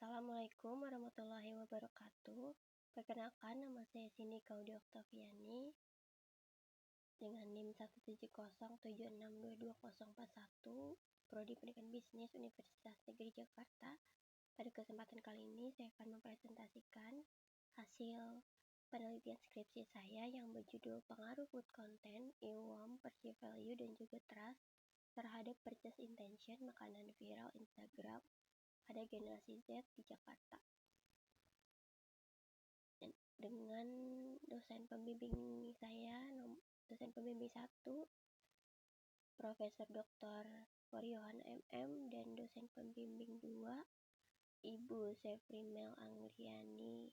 Assalamualaikum warahmatullahi wabarakatuh. Perkenalkan, nama saya Cindy Kaudy Oktaviani dengan NIM 17076222041, Prodi Pendidikan Bisnis Universitas Negeri Jakarta. Pada kesempatan kali ini saya akan mempresentasikan hasil penelitian skripsi saya yang berjudul Pengaruh Food Content, IWOM, Perceived Value, dan juga Trust terhadap Purchase Intention makanan viral Instagram pada generasi Z di Jakarta. Dengan dosen pembimbing saya, dosen pembimbing 1, Profesor Dr. Waryohan MM, dan dosen pembimbing 2, Ibu Sevrimel Angliani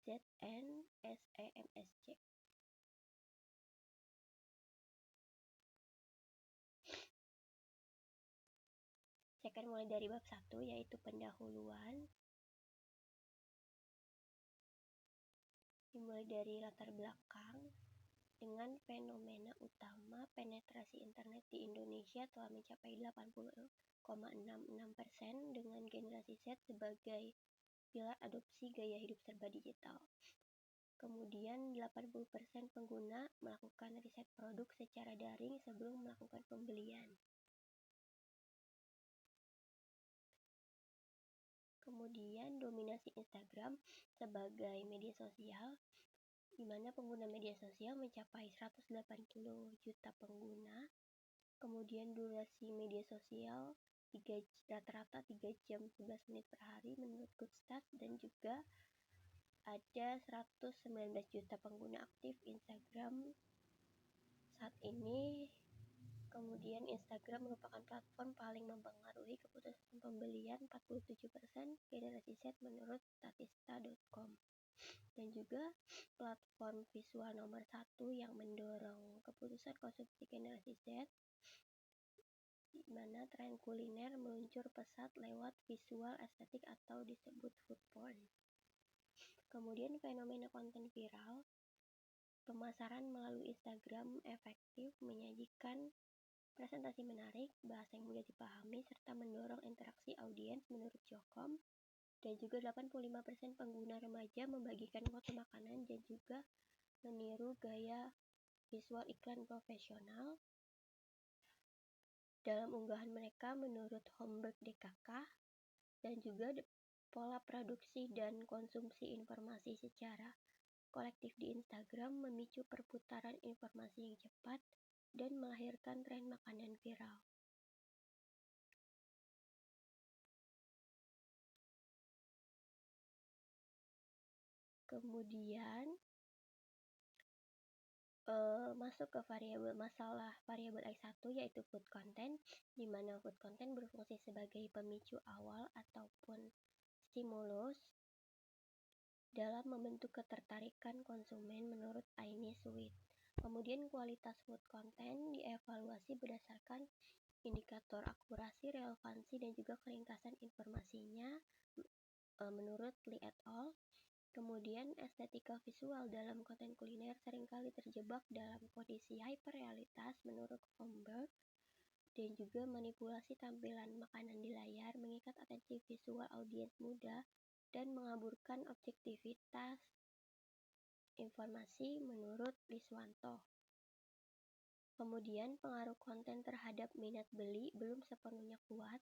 ZN, SEMSC. Saya akan mulai dari bab 1, yaitu pendahuluan. Dimulai dari latar belakang. Dengan fenomena utama penetrasi internet di Indonesia telah mencapai 80,66% dengan generasi Z sebagai pilar adopsi gaya hidup serba digital. Kemudian 80% pengguna melakukan riset produk secara daring sebelum melakukan pembelian. Kemudian dominasi Instagram sebagai media sosial, di mana pengguna media sosial mencapai 180 juta pengguna. Kemudian durasi media sosial rata-rata 3 jam 11 menit per hari menurut Goodstats, dan juga ada 119 juta pengguna aktif Instagram saat ini. Kemudian Instagram merupakan platform paling mempengaruhi keputusan pembelian 47% generasi Z menurut statista.com. Dan juga platform visual nomor 1 yang mendorong keputusan konsumsi generasi Z, di mana tren kuliner meluncur pesat lewat visual estetik atau disebut food porn. Kemudian fenomena konten viral, pemasaran melalui Instagram efektif menyajikan presentasi menarik, bahasa yang mudah dipahami, serta mendorong interaksi audiens menurut Jocom. Dan juga 85% pengguna remaja membagikan foto makanan dan juga meniru gaya visual iklan profesional dalam unggahan mereka menurut Homburg DKK. Dan juga pola produksi dan konsumsi informasi secara kolektif di Instagram memicu perputaran informasi yang cepat dan melahirkan tren makanan viral. Kemudian masuk ke masalah variabel X1, yaitu food content, di mana food content berfungsi sebagai pemicu awal ataupun stimulus dalam membentuk ketertarikan konsumen menurut Aini Sweet. Kemudian kualitas food content dievaluasi berdasarkan indikator akurasi, relevansi, dan juga keringkasan informasinya menurut Lee et al. Kemudian estetika visual dalam konten kuliner seringkali terjebak dalam kondisi hyperrealitas menurut Homburg, dan juga manipulasi tampilan makanan di layar mengikat atensi visual audiens muda dan mengaburkan objektivitas informasi menurut Liswanto. Kemudian pengaruh konten terhadap minat beli belum sepenuhnya kuat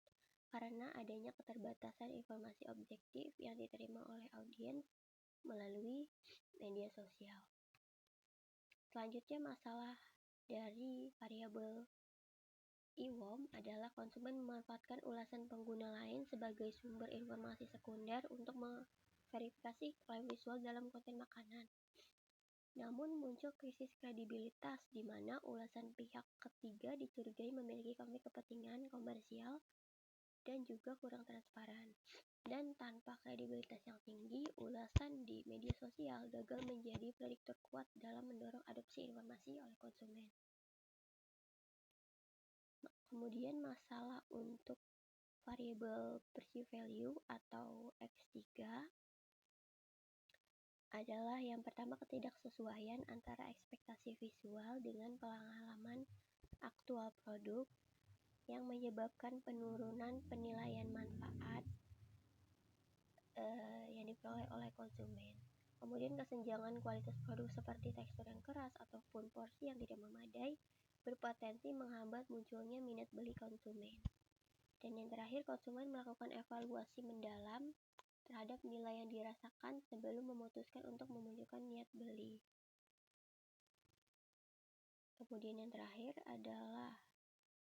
karena adanya keterbatasan informasi objektif yang diterima oleh audiens melalui media sosial. Selanjutnya, masalah dari variabel IWOM adalah konsumen memanfaatkan ulasan pengguna lain sebagai sumber informasi sekunder untuk memverifikasi klaim visual dalam konten makanan. Namun muncul krisis kredibilitas di mana ulasan pihak ketiga dicurigai memiliki konflik kepentingan komersial dan juga kurang transparan. Dan tanpa kredibilitas yang tinggi, ulasan di media sosial gagal menjadi prediktor kuat dalam mendorong adopsi informasi oleh konsumen. Kemudian masalah untuk variabel perceived value atau X3 adalah yang pertama ketidaksesuaian antara ekspektasi visual dengan pengalaman aktual produk yang menyebabkan penurunan penilaian manfaat oleh konsumen. Kemudian kesenjangan kualitas produk seperti tekstur yang keras ataupun porsi yang tidak memadai berpotensi menghambat munculnya minat beli konsumen. Dan yang terakhir, konsumen melakukan evaluasi mendalam terhadap nilai yang dirasakan sebelum memutuskan untuk memunculkan niat beli. Kemudian yang terakhir adalah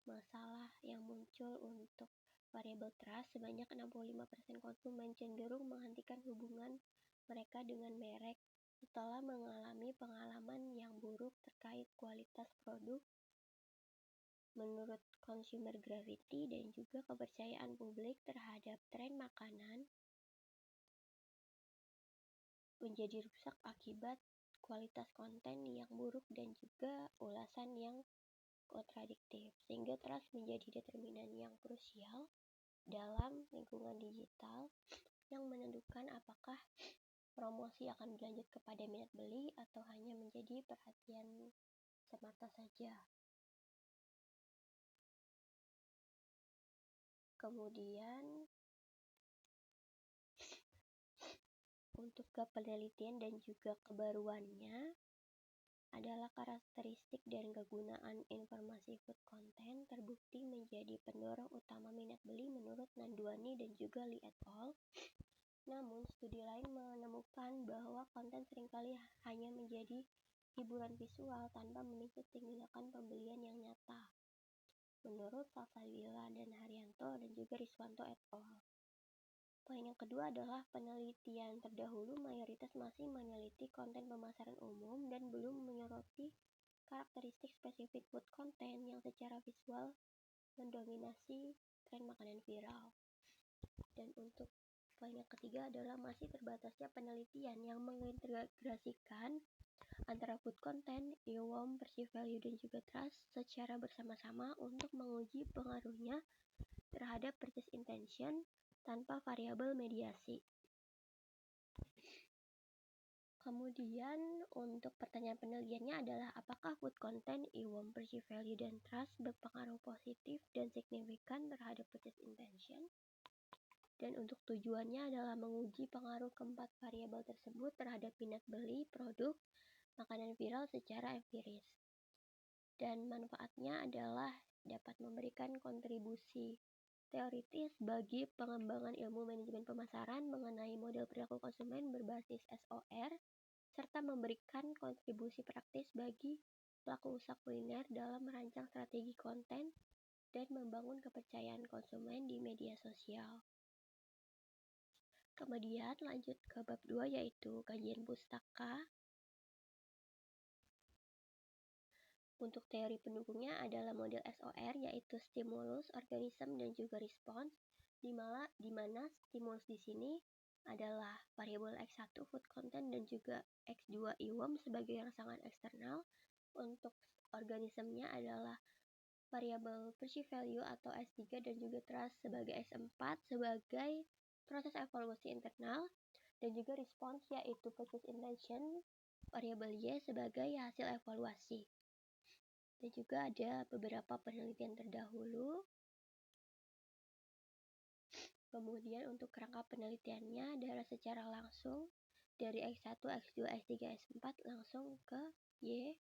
masalah yang muncul untuk variabel trust. Sebanyak 65% konsumen cenderung menghentikan hubungan mereka dengan merek setelah mengalami pengalaman yang buruk terkait kualitas produk. Menurut Consumer Gravity dan juga kepercayaan publik terhadap tren makanan menjadi rusak akibat kualitas konten yang buruk dan juga ulasan yang kontradiktif, sehingga trust menjadi determinan yang krusial dalam lingkungan digital yang menentukan apakah promosi akan berlanjut kepada minat beli atau hanya menjadi perhatian semata saja. Kemudian untuk penelitian dan juga kebaruannya adalah karakteristik dan kegunaan informasi food content terbukti menjadi pendorong utama minat beli menurut Nanduani dan juga Lee et al. Namun, studi lain menemukan bahwa konten seringkali hanya menjadi hiburan visual tanpa memicu tindakan pembelian yang nyata. Menurut Salsabila dan Haryanto dan juga Riswanto et al. Poin yang kedua adalah penelitian terdahulu mayoritas masih meneliti konten pemasaran umum dan belum menyoroti karakteristik spesifik food content yang secara visual mendominasi tren makanan viral. Dan untuk poin yang ketiga adalah masih terbatasnya penelitian yang mengintegrasikan antara food content, IWOM, perceived value, dan juga trust secara bersama-sama untuk menguji pengaruhnya terhadap purchase intention tanpa variabel mediasi. Kemudian untuk pertanyaan penelitiannya adalah apakah food content, IWOM, perceived value, dan trust berpengaruh positif dan signifikan terhadap purchase intention? Dan untuk tujuannya adalah menguji pengaruh keempat variabel tersebut terhadap minat beli produk makanan viral secara empiris. Dan manfaatnya adalah dapat memberikan kontribusi teoritis bagi pengembangan ilmu manajemen pemasaran mengenai model perilaku konsumen berbasis SOR, serta memberikan kontribusi praktis bagi pelaku usaha kuliner dalam merancang strategi konten dan membangun kepercayaan konsumen di media sosial. Kemudian lanjut ke bab 2 yaitu kajian pustaka. Untuk teori pendukungnya adalah model SOR yaitu stimulus, organism, dan juga respons, di mana stimulus di sini adalah variabel X1 food content dan juga X2 IWOM sebagai rangsangan eksternal. Untuk organismnya adalah variabel perceived value atau S3 dan juga trust sebagai S4 sebagai proses evaluasi internal, dan juga respons yaitu purchase intention variabel Y sebagai hasil evaluasi. Dan juga ada beberapa penelitian terdahulu. Kemudian untuk kerangka penelitiannya adalah secara langsung dari X1, X2, X3, S4 langsung ke Y.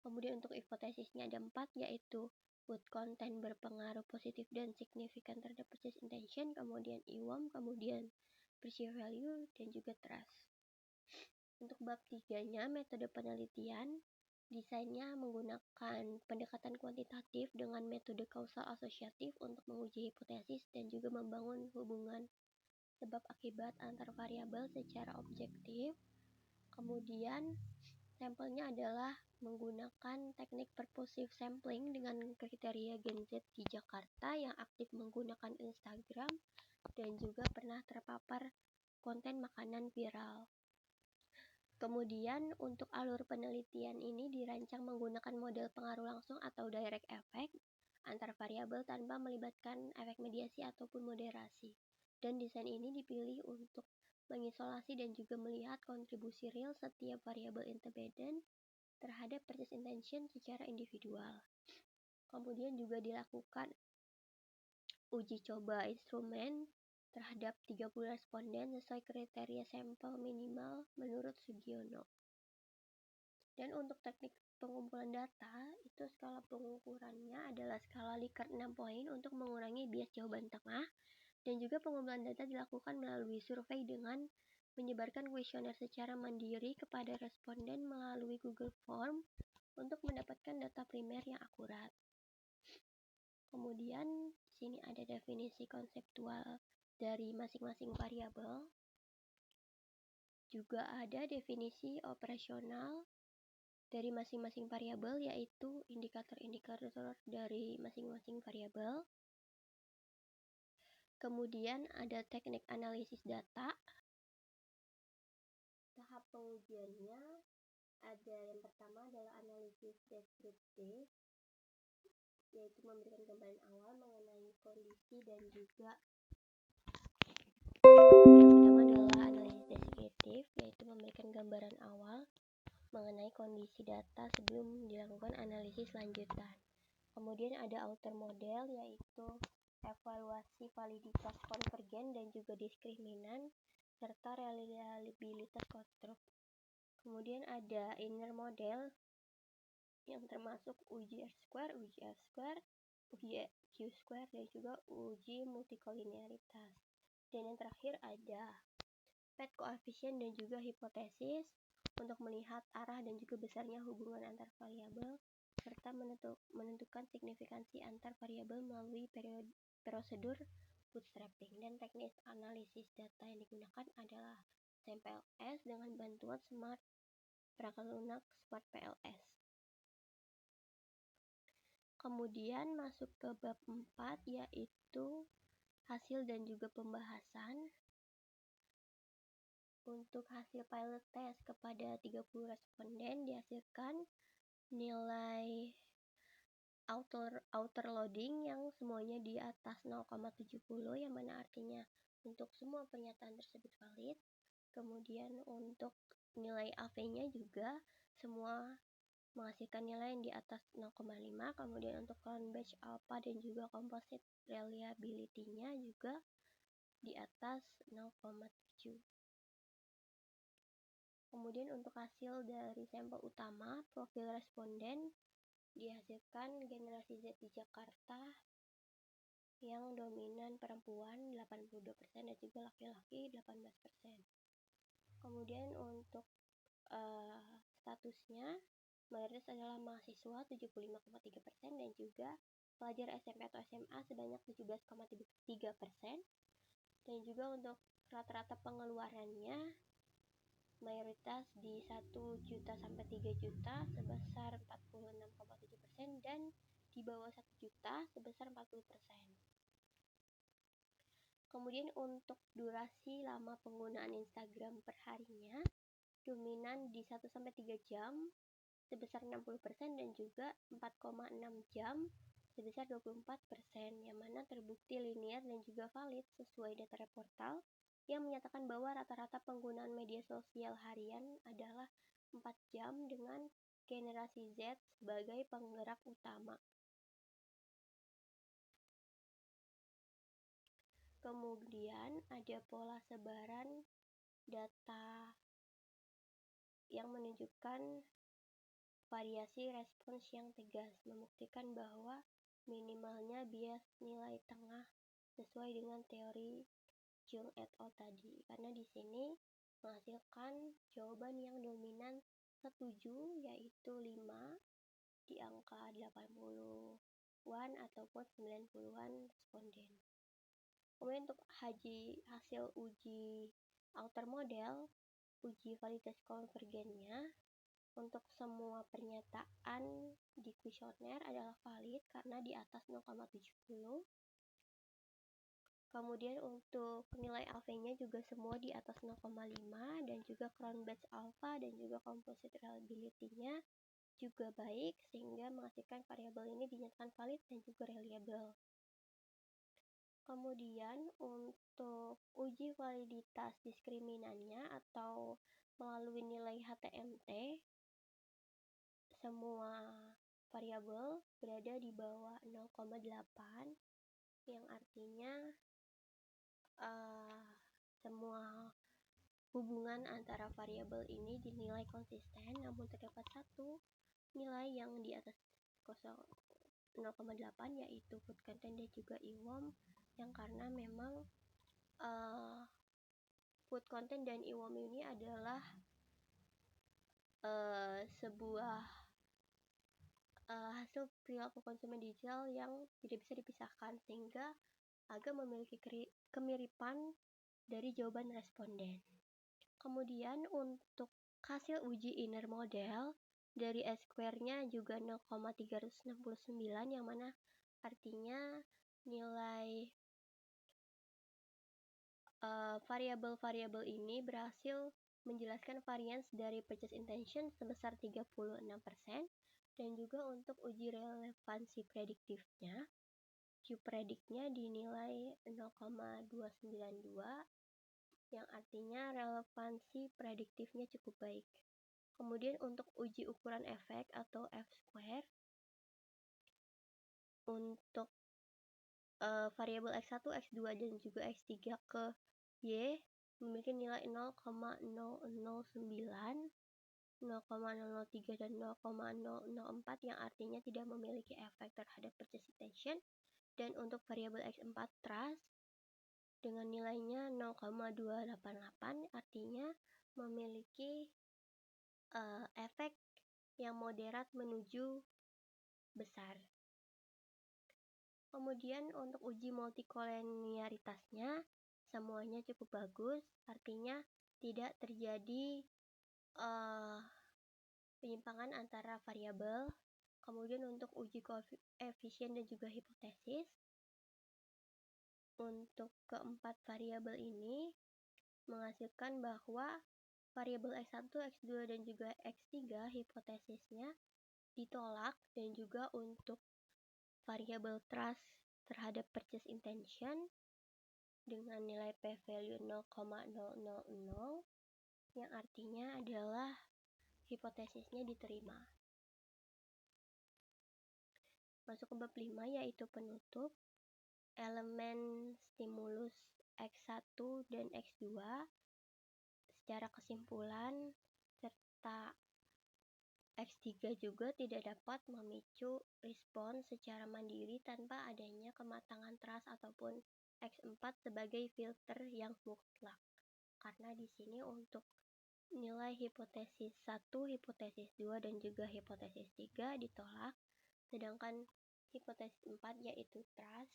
Kemudian untuk hipotesisnya ada 4 yaitu food content berpengaruh positif dan signifikan terhadap purchase intention, kemudian IWOM, kemudian perceived value, dan juga trust. Untuk bab 3-nya metode penelitian, desainnya menggunakan pendekatan kuantitatif dengan metode kausal asosiatif untuk menguji hipotesis dan juga membangun hubungan sebab akibat antar variabel secara objektif. Kemudian sampelnya adalah menggunakan teknik purposive sampling dengan kriteria Gen Z di Jakarta yang aktif menggunakan Instagram dan juga pernah terpapar konten makanan viral. Kemudian untuk alur penelitian ini dirancang menggunakan model pengaruh langsung atau direct effect antar variabel tanpa melibatkan efek mediasi ataupun moderasi. Dan desain ini dipilih untuk mengisolasi dan juga melihat kontribusi real setiap variabel independen terhadap purchase intention secara individual. Kemudian juga dilakukan uji coba instrumen terhadap 30 responden sesuai kriteria sampel minimal menurut Sugiono. Dan untuk teknik pengumpulan data, itu skala pengukurannya adalah skala Likert 6 poin untuk mengurangi bias jawaban tengah, dan juga pengumpulan data dilakukan melalui survei dengan menyebarkan kuesioner secara mandiri kepada responden melalui Google Form untuk mendapatkan data primer yang akurat. Kemudian di sini ada definisi konseptual dari masing-masing variabel. Juga ada definisi operasional dari masing-masing variabel, yaitu indikator-indikator dari masing-masing variabel. Kemudian ada teknik analisis data. Tahap pengujiannya ada yang pertama adalah analisis deskriptif, yaitu memberikan gambaran awal mengenai kondisi dan juga memberikan gambaran awal mengenai kondisi data sebelum dilakukan analisis lanjutan. Kemudian ada outer model, yaitu evaluasi validitas konvergen dan juga diskriminan serta reliabilitas konstruk. Kemudian ada inner model yang termasuk uji R-square, uji F-square, uji Q-square, dan juga uji multikolinearitas. Dan yang terakhir ada PET koefisien dan juga hipotesis untuk melihat arah dan juga besarnya hubungan antar variabel serta menentukan signifikansi antar variabel melalui prosedur bootstrapping. Dan teknis analisis data yang digunakan adalah SAMPLS dengan bantuan perangkat lunak Smart PLS. Kemudian masuk ke bab 4, yaitu hasil dan juga pembahasan. Untuk hasil pilot test kepada 30 responden dihasilkan nilai outer loading yang semuanya di atas 0,70, yang mana artinya untuk semua pernyataan tersebut valid. Kemudian untuk nilai AV-nya juga semua menghasilkan nilai yang di atas 0,5. Kemudian untuk crown batch alpha dan juga composite reliability-nya juga di atas 0,7. Kemudian untuk hasil dari sampel utama, profil responden dihasilkan generasi Z di Jakarta yang dominan perempuan 82% dan juga laki-laki 18%. Kemudian untuk statusnya, mayoritas adalah mahasiswa 75,3% dan juga pelajar SMP atau SMA sebanyak 17,3%. Dan juga untuk rata-rata pengeluarannya mayoritas di 1 juta sampai 3 juta sebesar 46,7% dan di bawah 1 juta sebesar 40%. Kemudian untuk durasi lama penggunaan Instagram per harinya dominan di 1 sampai 3 jam sebesar 60% dan juga 4,6 jam sebesar 24%, yang mana terbukti linear dan juga valid sesuai data reportal yang menyatakan bahwa rata-rata penggunaan media sosial harian adalah 4 jam dengan generasi Z sebagai penggerak utama. Kemudian ada pola sebaran data yang menunjukkan variasi respons yang tegas, membuktikan bahwa minimalnya bias nilai tengah sesuai dengan teori Jung et al. Tadi, karena di sini menghasilkan jawaban yang dominan setuju, yaitu 5 di angka 80-an ataupun 90-an responden. Kemudian untuk hasil uji outer model, uji validitas konvergennya untuk semua pernyataan di kuesioner adalah valid karena di atas 0,70. Kemudian untuk nilai AV-nya juga semua di atas 0,5 dan juga crown batch alpha dan juga composite reliability-nya juga baik sehingga menghasilkan variabel ini dinyatakan valid dan juga reliable. Kemudian untuk uji validitas diskriminannya atau melalui nilai HTMT, semua variabel berada di bawah 0,8, yang artinya hubungan antara variabel ini dinilai konsisten, namun terdapat satu nilai yang di atas 0,8 yaitu food content dan juga IWOM, yang karena memang food content dan IWOM ini adalah sebuah hasil perilaku konsumen digital yang tidak bisa dipisahkan, sehingga agak memiliki kemiripan dari jawaban responden. Kemudian untuk hasil uji inner model dari S-square-nya juga 0,369, yang mana artinya nilai variabel-variabel ini berhasil menjelaskan variance dari purchase intention sebesar 36%, dan juga untuk uji relevansi prediktifnya, Q-predict-nya dinilai 0,292, yang artinya relevansi prediktifnya cukup baik. Kemudian untuk uji ukuran efek atau F-square, untuk variabel X1, X2, dan juga X3 ke Y memiliki nilai 0,009, 0,003, dan 0,004, yang artinya tidak memiliki efek terhadap purchase intention. Dan untuk variabel X4 trust dengan nilainya 0,288, artinya memiliki efek yang moderat menuju besar. Kemudian untuk uji multikoleniaritasnya semuanya cukup bagus, artinya tidak terjadi penyimpangan antara variabel. Kemudian untuk uji koefisien dan juga hipotesis, untuk keempat variabel ini menghasilkan bahwa variabel X1, X2, dan juga X3 hipotesisnya ditolak, dan juga untuk variabel trust terhadap purchase intention dengan nilai p-value 0,000, yang artinya adalah hipotesisnya diterima. Masuk ke bab 5 yaitu penutup. Elemen stimulus X1 dan X2 secara kesimpulan serta X3 juga tidak dapat memicu respon secara mandiri tanpa adanya kematangan trust ataupun X4 sebagai filter yang mutlak. Karena di sini untuk nilai hipotesis 1, hipotesis 2, dan juga hipotesis 3 ditolak, sedangkan hipotesis 4 yaitu trust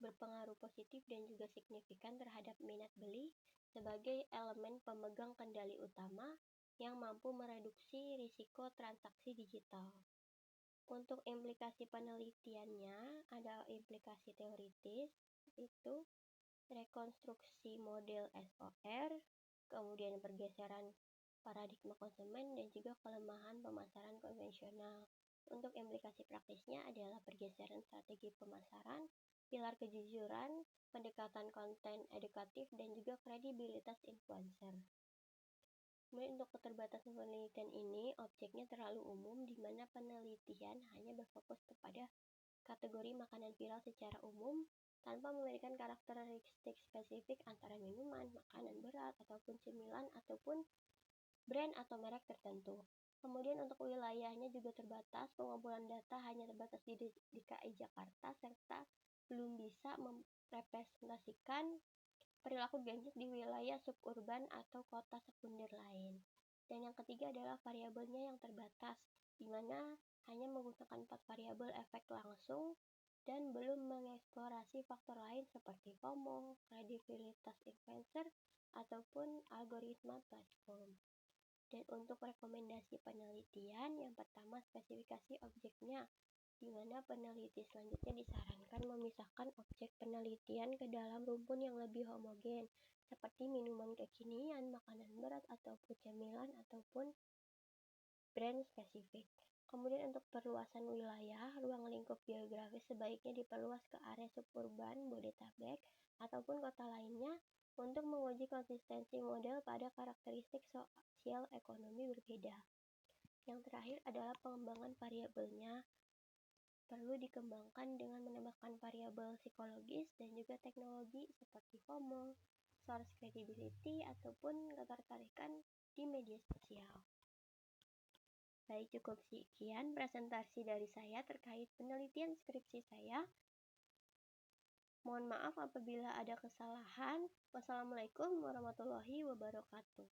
berpengaruh positif dan juga signifikan terhadap minat beli sebagai elemen pemegang kendali utama yang mampu mereduksi risiko transaksi digital. Untuk implikasi penelitiannya ada implikasi teoritis, yaitu rekonstruksi model SOR, kemudian pergeseran paradigma konsumen, dan juga kelemahan pemasaran konvensional. Untuk implikasi praktisnya adalah pergeseran strategi pemasaran, pilar kejujuran, pendekatan konten edukatif, dan juga kredibilitas influencer. Kemudian untuk keterbatasan penelitian ini, objeknya terlalu umum, di mana penelitian hanya berfokus kepada kategori makanan viral secara umum, tanpa memberikan karakteristik spesifik antara minuman, makanan berat, ataupun cemilan, ataupun brand atau merek tertentu. Kemudian untuk wilayahnya juga terbatas, pengumpulan data hanya terbatas di DKI Jakarta, serta belum bisa merepresentasikan perilaku Gen Z di wilayah suburban atau kota sekunder lain. Dan yang ketiga adalah variabelnya yang terbatas, di mana hanya menggunakan 4 variabel efek langsung dan belum mengeksplorasi faktor lain seperti FOMO, kredibilitas influencer, ataupun algoritma platform. Dan untuk rekomendasi penelitian, yang pertama spesifikasi objeknya, di mana peneliti selanjutnya disarankan memisahkan objek penelitian ke dalam rumpun yang lebih homogen, seperti minuman kekinian, makanan berat, ataupun cemilan, ataupun brand spesifik. Kemudian untuk perluasan wilayah, ruang lingkup geografis sebaiknya diperluas ke area suburban Bodetabek ataupun kota lainnya untuk menguji konsistensi model pada karakteristik sosial ekonomi berbeda. Yang terakhir adalah pengembangan variabelnya. Perlu dikembangkan dengan menambahkan variabel psikologis dan juga teknologi seperti FOMO, source credibility ataupun ketertarikan di media sosial. Baik, cukup sekian presentasi dari saya terkait penelitian skripsi saya. Mohon maaf apabila ada kesalahan. Wassalamualaikum warahmatullahi wabarakatuh.